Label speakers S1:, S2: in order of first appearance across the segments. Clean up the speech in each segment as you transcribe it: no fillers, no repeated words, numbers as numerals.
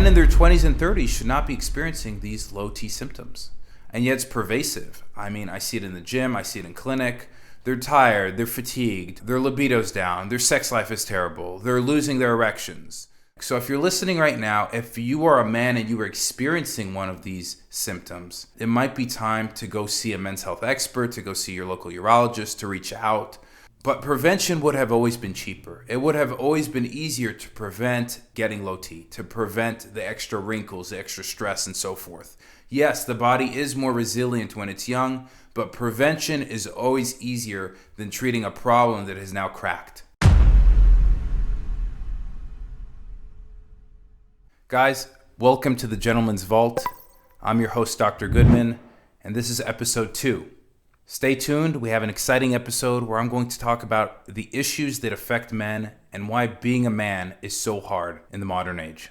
S1: Men in their 20s and 30s should not be experiencing these low T symptoms. And yet it's pervasive. I mean, I see it in the gym, I see it in clinic. They're tired, they're fatigued, their libido's down, their sex life is terrible, they're losing their erections. So if you're listening right now, if you are a man and you are experiencing one of these symptoms, it might be time to go see a men's health expert, to go see your local urologist, to reach out. But prevention would have always been cheaper. It would have always been easier to prevent getting low T, to prevent the extra wrinkles, the extra stress, and so forth. Yes, the body is more resilient when it's young, but prevention is always easier than treating a problem that has now cracked. Guys, welcome to the Gentleman's Vault. I'm your host, Dr. Goodman, and this is episode 2. Stay tuned. We have an exciting episode where I'm going to talk about the issues that affect men and why being a man is so hard in the modern age.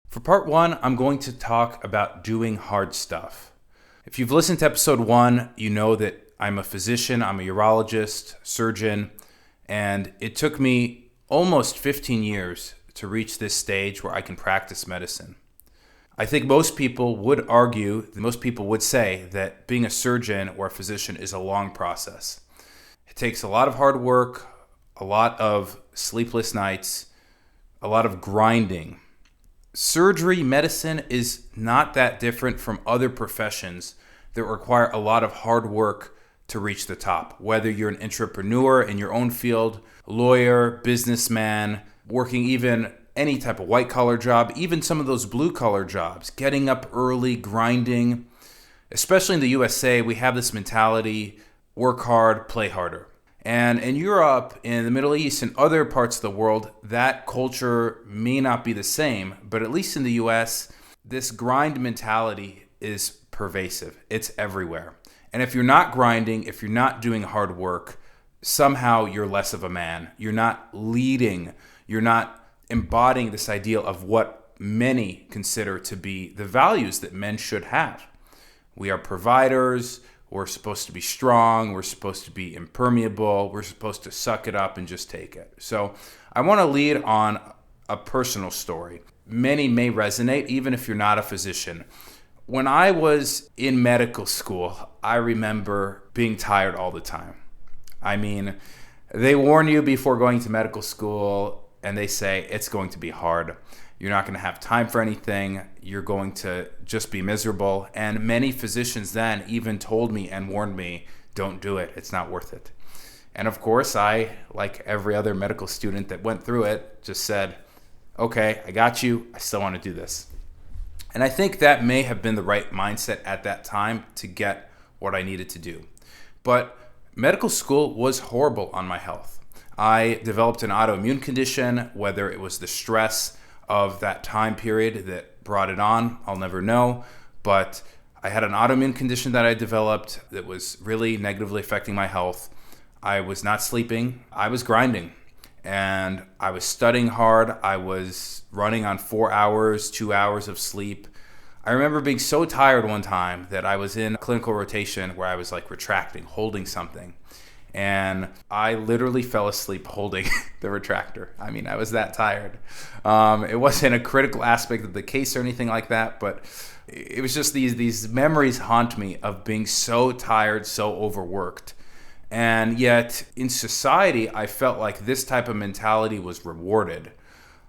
S1: For part 1, I'm going to talk about doing hard stuff. If you've listened to episode 1, you know that I'm a physician, I'm a urologist, surgeon, and it took me almost 15 years to reach this stage where I can practice medicine. I think most people would argue, most people would say that being a surgeon or a physician is a long process. It takes a lot of hard work, a lot of sleepless nights, a lot of grinding. Surgery medicine is not that different from other professions that require a lot of hard work to reach the top. Whether you're an entrepreneur in your own field, lawyer, businessman, working even any type of white-collar job, even some of those blue-collar jobs, getting up early, grinding. Especially in the USA, we have this mentality, work hard, play harder. And in Europe, in the Middle East, and other parts of the world, that culture may not be the same. But at least in the US, this grind mentality is pervasive. It's everywhere. And if you're not grinding, if you're not doing hard work, somehow you're less of a man. You're not leading. You're not embodying this ideal of what many consider to be the values that men should have. We are providers. We're supposed to be strong. We're supposed to be impermeable. We're supposed to suck it up and just take it. So I want to lead on a personal story. Many may resonate, even if you're not a physician. When I was in medical school, I remember being tired all the time. I mean, they warn you before going to medical school, and they say it's going to be hard. You're not going to have time for anything. You're going to just be miserable. And many physicians then even told me and warned me, don't do it. It's not worth it. And of course, I, like every other medical student that went through it, just said, okay, I got you. I still want to do this. And I think that may have been the right mindset at that time to get what I needed to do. But medical school was horrible on my health. I developed an autoimmune condition, whether it was the stress of that time period that brought it on, I'll never know. But I had an autoimmune condition that I developed that was really negatively affecting my health. I was not sleeping. I was grinding. And I was studying hard. I was running on 4 hours, 2 hours of sleep. I remember being so tired one time that I was in clinical rotation where I was like retracting, holding something. And I literally fell asleep holding the retractor. I mean, I was that tired. It wasn't a critical aspect of the case or anything like that, but it was just these memories haunt me of being so tired, so overworked. And yet in society, I felt like this type of mentality was rewarded.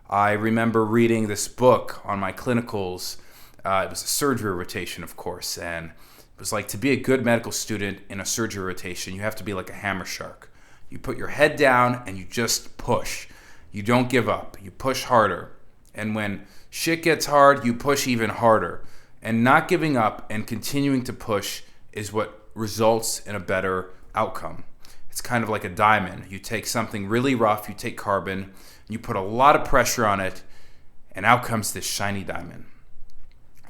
S1: I remember reading this book on my clinicals. It was a surgery rotation, of course, and it was like to be a good medical student in a surgery rotation, you have to be like a hammer shark. You put your head down and you just push. You don't give up. You push harder. And when shit gets hard, you push even harder. And not giving up and continuing to push is what results in a better outcome. It's kind of like a diamond. You take something really rough, you take carbon, and you put a lot of pressure on it, and out comes this shiny diamond.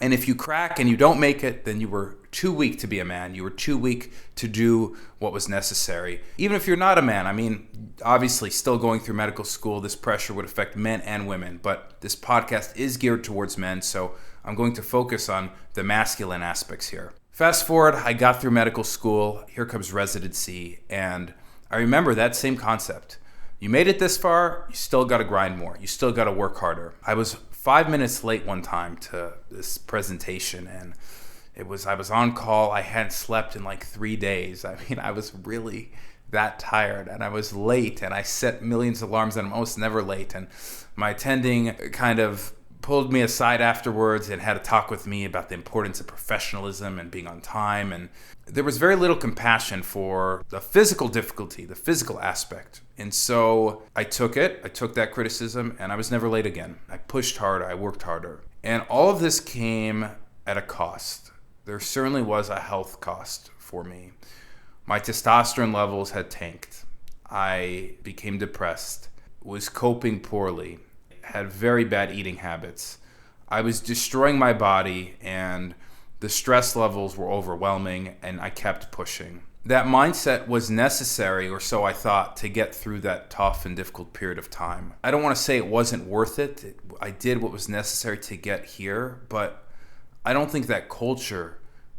S1: And if you crack and you don't make it, then you were too weak to be a man. You were too weak to do what was necessary. Even if you're not a man, I mean, obviously still going through medical school, this pressure would affect men and women, but this podcast is geared towards men, so I'm going to focus on the masculine aspects here. Fast forward, I got through medical school, here comes residency, and I remember that same concept. You made it this far, you still got to grind more. You still got to work harder. I was 5 minutes late one time to this presentation, and I was on call. I hadn't slept in like 3 days. I mean, I was really that tired, and I was late, and I set millions of alarms, and I'm almost never late. And my attending kind of pulled me aside afterwards and had a talk with me about the importance of professionalism and being on time. And there was very little compassion for the physical difficulty, the physical aspect. And so I took that criticism, and I was never late again. I pushed harder, I worked harder. And all of this came at a cost. There certainly was a health cost for me. My testosterone levels had tanked. I became depressed, was coping poorly, had very bad eating habits. I was destroying my body, and the stress levels were overwhelming, and I kept pushing. That mindset was necessary, or so I thought, to get through that tough and difficult period of time. I don't want to say it wasn't worth it. I did what was necessary to get here, but I don't think that culture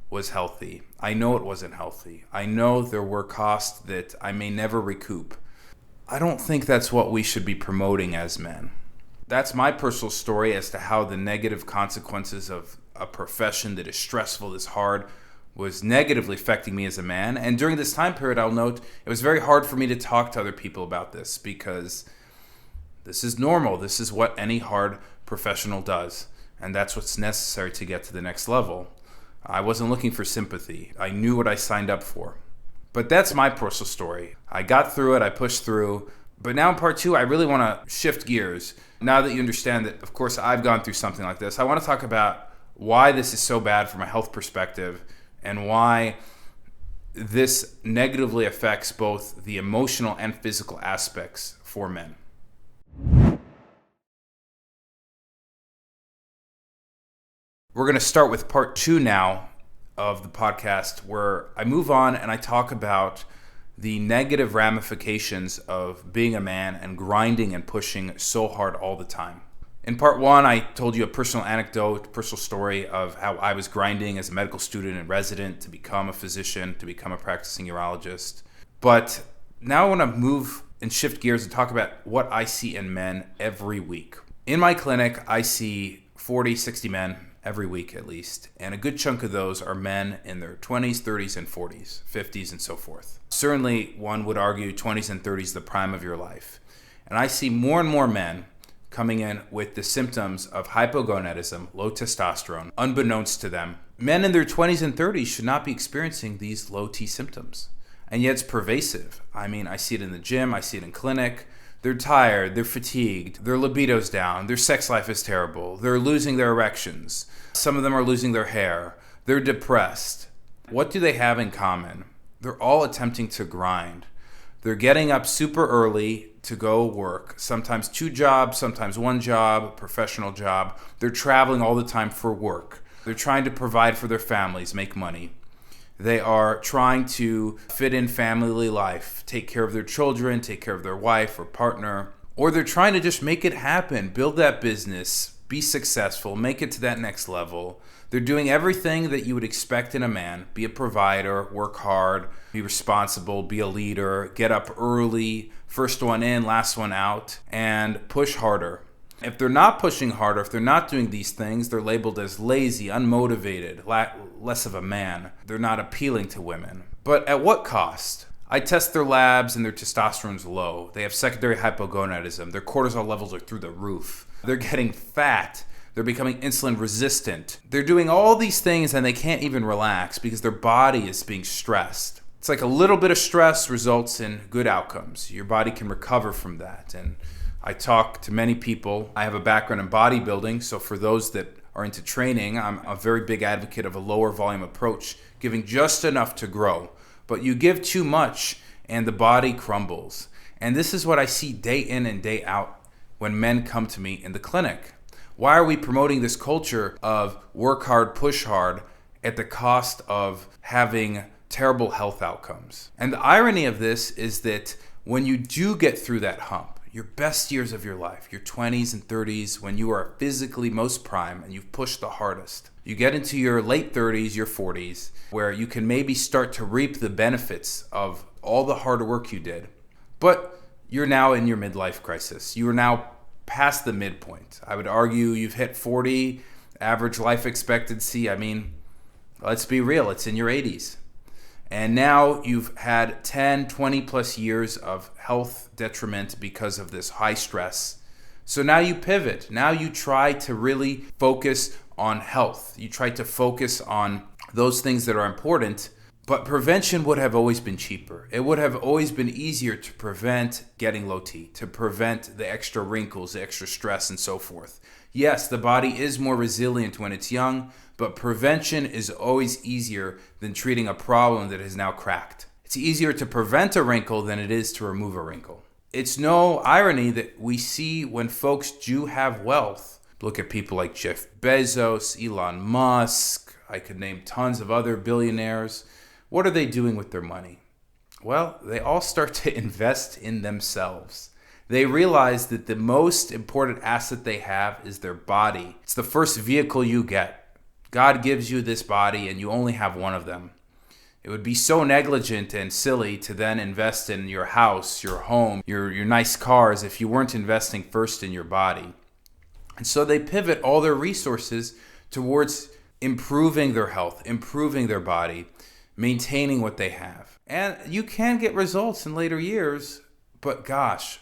S1: was healthy. I know it wasn't healthy. I know there were costs that I may never recoup. I don't think that's what we should be promoting as men. That's my personal story as to how the negative consequences of a profession that is stressful, is hard, was negatively affecting me as a man. And during this time period, I'll note, it was very hard for me to talk to other people about this, because this is normal. This is what any hard professional does. And that's what's necessary to get to the next level. I wasn't looking for sympathy. I knew what I signed up for. But that's my personal story. I got through it. I pushed through. But now in part two, I really want to shift gears. Now that you understand that, of course, I've gone through something like this, I want to talk about why this is so bad from a health perspective, and why this negatively affects both the emotional and physical aspects for men. We're going to start with part two now of the podcast, where I move on and I talk about the negative ramifications of being a man and grinding and pushing so hard all the time. In part one, I told you a personal anecdote, personal story of how I was grinding as a medical student and resident to become a physician, to become a practicing urologist. But now I want to move and shift gears and talk about what I see in men every week. In my clinic, I see 40, 60 men every week at least, and a good chunk of those are men in their 20s, 30s, and 40s, 50s, and so forth. Certainly, one would argue 20s and 30s the prime of your life. And I see more and more men coming in with the symptoms of hypogonadism, low testosterone, unbeknownst to them. Men in their 20s and 30s should not be experiencing these low T symptoms. And yet it's pervasive. I mean, I see it in the gym, I see it in clinic. They're tired, they're fatigued, their libido's down, their sex life is terrible, they're losing their erections. Some of them are losing their hair, they're depressed. What do they have in common? They're all attempting to grind. They're getting up super early to go work, sometimes 2 jobs, sometimes 1 job, a professional job. They're traveling all the time for work. They're trying to provide for their families, make money. They are trying to fit in family life, take care of their children, take care of their wife or partner, or they're trying to just make it happen, build that business, be successful, make it to that next level. They're doing everything that you would expect in a man, be a provider, work hard, be responsible, be a leader, get up early, first one in, last one out, and push harder. If they're not pushing harder, if they're not doing these things, they're labeled as lazy, unmotivated, less of a man. They're not appealing to women. But at what cost? I test their labs and their testosterone's low. They have secondary hypogonadism. Their cortisol levels are through the roof. They're getting fat. They're becoming insulin resistant. They're doing all these things and they can't even relax because their body is being stressed. It's like a little bit of stress results in good outcomes. Your body can recover from that. And I talk to many people. I have a background in bodybuilding, so for those that are into training, I'm a very big advocate of a lower volume approach, giving just enough to grow. But you give too much and the body crumbles. And this is what I see day in and day out when men come to me in the clinic. Why are we promoting this culture of work hard, push hard at the cost of having terrible health outcomes? And the irony of this is that when you do get through that hump, your best years of your life, your 20s and 30s, when you are physically most prime and you've pushed the hardest, you get into your late 30s, your 40s, where you can maybe start to reap the benefits of all the hard work you did. But you're now in your midlife crisis. You are now past the midpoint. I would argue you've hit 40, average life expectancy. I mean, let's be real, it's in your 80s. And now you've had 10, 20 plus years of health detriment because of this high stress. So now you pivot. Now you try to really focus on health. You try to focus on those things that are important. But prevention would have always been cheaper. It would have always been easier to prevent getting low T, to prevent the extra wrinkles, the extra stress, and so forth. Yes, the body is more resilient when it's young, but prevention is always easier than treating a problem that is now cracked. It's easier to prevent a wrinkle than it is to remove a wrinkle. It's no irony that we see when folks do have wealth. Look at people like Jeff Bezos, Elon Musk. I could name tons of other billionaires. What are they doing with their money? Well, they all start to invest in themselves. They realize that the most important asset they have is their body. It's the first vehicle you get. God gives you this body and you only have one of them. It would be so negligent and silly to then invest in your house, your home, your nice cars if you weren't investing first in your body. And so they pivot all their resources towards improving their health, improving their body, maintaining what they have. And you can get results in later years, but gosh,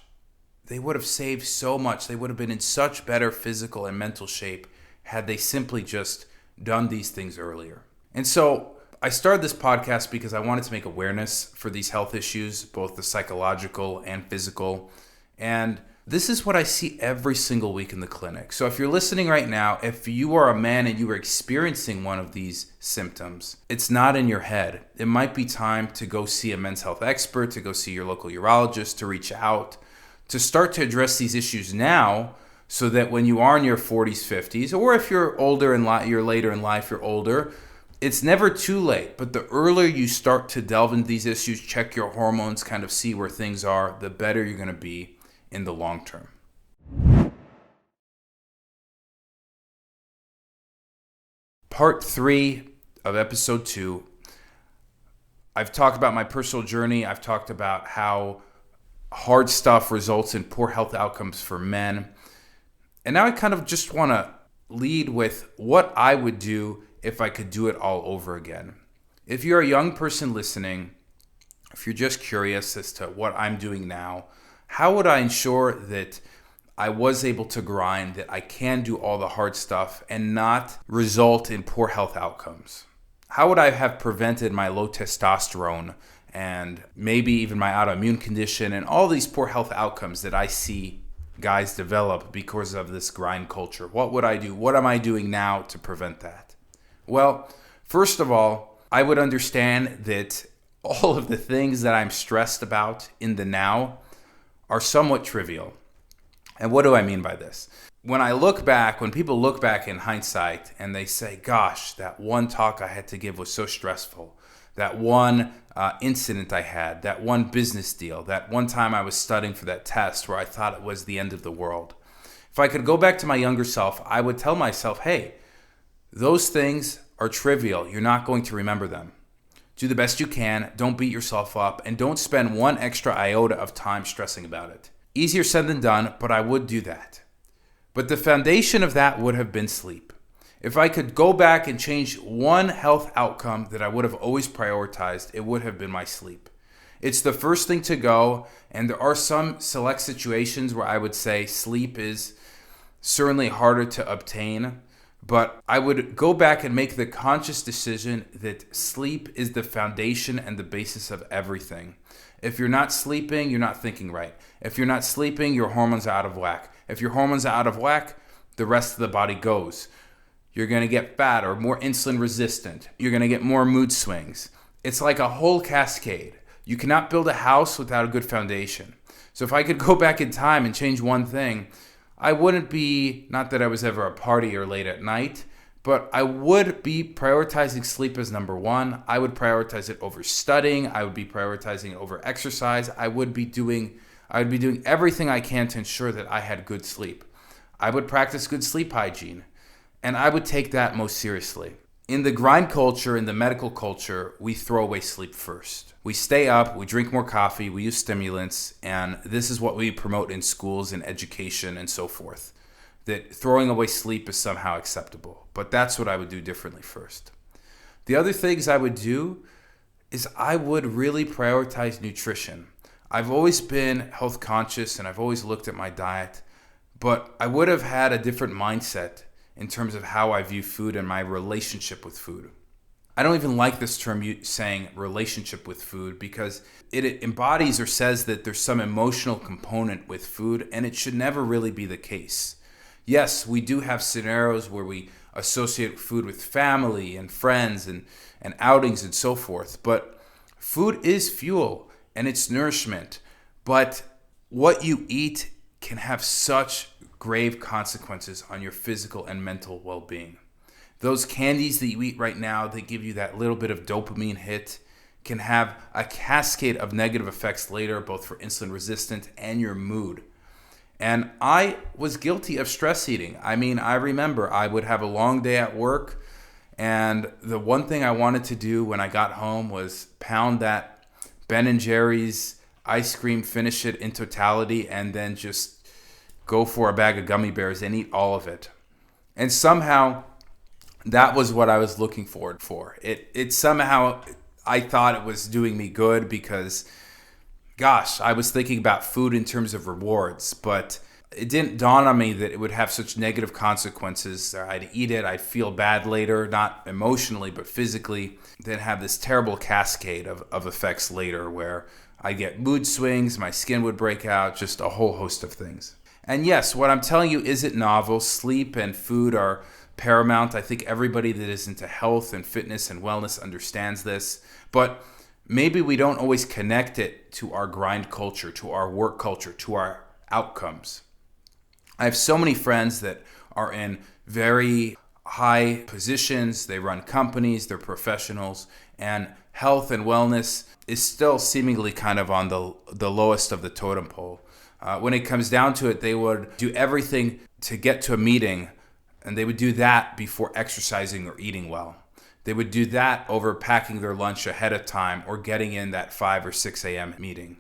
S1: they would have saved so much. They would have been in such better physical and mental shape had they simply just done these things earlier. And so I started this podcast because I wanted to make awareness for these health issues, both the psychological and physical. And this is what I see every single week in the clinic. So if you're listening right now, if you are a man and you are experiencing one of these symptoms, it's not in your head. It might be time to go see a men's health expert, to go see your local urologist, to reach out, to start to address these issues now so that when you are in your 40s, 50s, or if you're older in you're later in life, you're older, it's never too late. But the earlier you start to delve into these issues, check your hormones, kind of see where things are, the better you're going to be in the long term. Part 3 of episode 2. I've talked about my personal journey. I've talked about how hard stuff results in poor health outcomes for men. And now I kind of just want to lead with what I would do if I could do it all over again. If you're a young person listening, if you're just curious as to what I'm doing now, how would I ensure that I was able to grind, that I can do all the hard stuff and not result in poor health outcomes? How would I have prevented my low testosterone and maybe even my autoimmune condition and all these poor health outcomes that I see guys develop because of this grind culture? What would I do? What am I doing now to prevent that? Well, first of all, I would understand that all of the things that I'm stressed about in the now are somewhat trivial. And what do I mean by this? When people look back in hindsight and they say, gosh, that one talk I had to give was so stressful. That one incident I had, that one business deal, that one time I was studying for that test where I thought it was the end of the world. If I could go back to my younger self, I would tell myself, hey, those things are trivial. You're not going to remember them. Do the best you can. Don't beat yourself up. And don't spend one extra iota of time stressing about it. Easier said than done, but I would do that. But the foundation of that would have been sleep. If I could go back and change one health outcome that I would have always prioritized, it would have been my sleep. It's the first thing to go, and there are some select situations where I would say sleep is certainly harder to obtain. But I would go back and make the conscious decision that sleep is the foundation and the basis of everything. If you're not sleeping, you're not thinking right. If you're not sleeping, your hormones are out of whack. If your hormones are out of whack, the rest of the body goes. You're going to get fat or more insulin resistant. You're going to get more mood swings. It's like a whole cascade. You cannot build a house without a good foundation. So if I could go back in time and change one thing, I wouldn't be, not that I was ever a partier late at night, but I would be prioritizing sleep as number one. I would prioritize it over studying. I would be prioritizing it over exercise. I would be doing everything I can to ensure that I had good sleep. I would practice good sleep hygiene, and I would take that most seriously. In the grind culture, in the medical culture, we throw away sleep first. We stay up, we drink more coffee, we use stimulants, and this is what we promote in schools and education and so forth. That throwing away sleep is somehow acceptable. But that's what I would do differently first. The other things I would do is I would really prioritize nutrition. I've always been health conscious and I've always looked at my diet, but I would have had a different mindset in terms of how I view food and my relationship with food. I don't even like this term saying relationship with food because it embodies or says that there's some emotional component with food, and it should never really be the case. Yes, we do have scenarios where we associate food with family and friends and outings and so forth, but food is fuel and it's nourishment. But what you eat can have such grave consequences on your physical and mental well-being. Those candies that you eat right now that give you that little bit of dopamine hit can have a cascade of negative effects later, both for insulin resistance and your mood. And I was guilty of stress eating. I remember I would have a long day at work, and the one thing I wanted to do when I got home was pound that Ben & Jerry's ice cream, finish it in totality, and then just go for a bag of gummy bears and eat all of it. And somehow that was what I was looking forward for. It somehow, I thought it was doing me good because, gosh, I was thinking about food in terms of rewards, but it didn't dawn on me that it would have such negative consequences. I'd eat it, I'd feel bad later, not emotionally, but physically, then have this terrible cascade of effects later where I get mood swings, my skin would break out, just a whole host of things. And yes, what I'm telling you isn't novel. Sleep and food are paramount. I think everybody that is into health and fitness and wellness understands this. But maybe we don't always connect it to our grind culture, to our work culture, to our outcomes. I have so many friends that are in very high positions. They run companies, they're professionals, and health and wellness is still seemingly kind of on the lowest of the totem pole. When it comes down to it, they would do everything to get to a meeting, and they would do that before exercising or eating well. They would do that over packing their lunch ahead of time or getting in that 5 or 6 a.m. meeting.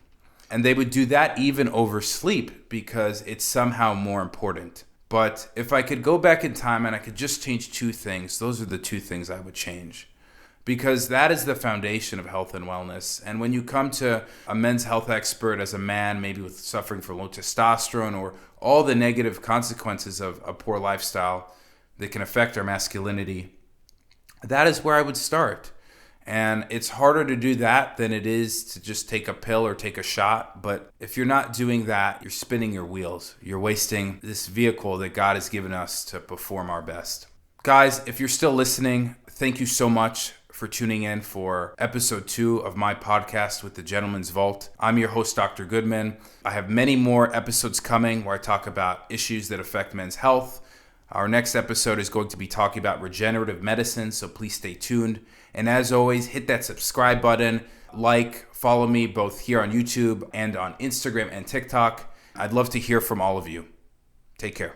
S1: And they would do that even over sleep because it's somehow more important. But if I could go back in time and I could just change two things, those are the two things I would change. Because that is the foundation of health and wellness. And when you come to a men's health expert as a man, maybe with suffering from low testosterone or all the negative consequences of a poor lifestyle that can affect our masculinity, that is where I would start. And it's harder to do that than it is to just take a pill or take a shot. But if you're not doing that, you're spinning your wheels. You're wasting this vehicle that God has given us to perform our best. Guys, if you're still listening, thank you so much for tuning in for episode 2 of my podcast with the Gentleman's Vault. I'm your host, Dr. Goodman. I have many more episodes coming where I talk about issues that affect men's health. Our next episode is going to be talking about regenerative medicine, so please stay tuned. And as always, hit that subscribe button, follow me both here on YouTube and on Instagram and TikTok. I'd love to hear from all of you. Take care.